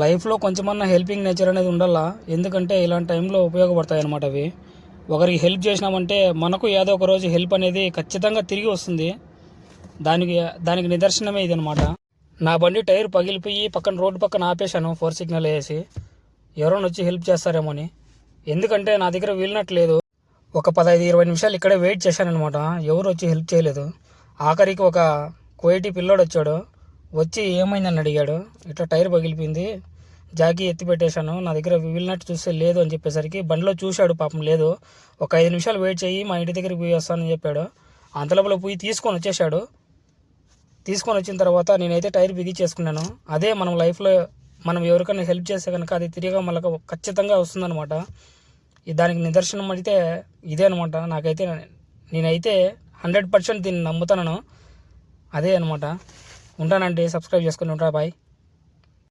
లైఫ్లో కొంచెమన్నా helping nature అనేది ఉండాలా. ఎందుకంటే ఇలాంటి టైంలో ఉపయోగపడతాయి అన్నమాట అవి. ఒకరికి హెల్ప్ చేసినామంటే మనకు ఏదో ఒక రోజు హెల్ప్ అనేది ఖచ్చితంగా తిరిగి వస్తుంది. దానికి దానికి నిదర్శనమే ఇది అనమాట. నా బండి టైర్ పగిలిపోయి పక్కన రోడ్డు పక్కన ఆపేశాను 4 సిగ్నల్ వేసి, ఎవరైనా వచ్చి హెల్ప్ చేస్తారేమో అని. ఎందుకంటే నా దగ్గర వీలినట్లేదు. ఒక 15-20 నిమిషాలు ఇక్కడే వెయిట్ చేశానమాట. ఎవరు వచ్చి హెల్ప్ చేయలేదు. ఆఖరికి ఒక కోయిటి పిల్లోడు వచ్చాడు. వచ్చి ఏమైందని అడిగాడు. ఇట్లా టైర్ పగిలిపోయింది, జాకీ ఎత్తి పెట్టేశాను, నా దగ్గర వీలినట్టు చూస్తే లేదు అని చెప్పేసరికి బండిలో చూశాడు, పాపం లేదు. ఒక 5 నిమిషాలు వెయిట్ చేయి, మా ఇంటి దగ్గరికి పోయి వస్తానని చెప్పాడు. అంతలోపల పోయి తీసుకొని వచ్చేసాడు. తీసుకొని వచ్చిన తర్వాత నేనైతే టైర్ బిగించేసుకున్నాను. అదే మనం లైఫ్లో మనం ఎవరికైనా హెల్ప్ చేస్తే కనుక అది తిరిగి మనకు ఖచ్చితంగా వస్తుందన్నమాట. దానికి నిదర్శనం అయితే ఇదే అనమాట. నేనైతే 100% దీన్ని నమ్ముతాను. అదే అనమాట. ఉంటానండి, సబ్స్క్రైబ్ చేసుకుని ఉంటా. బాయ్.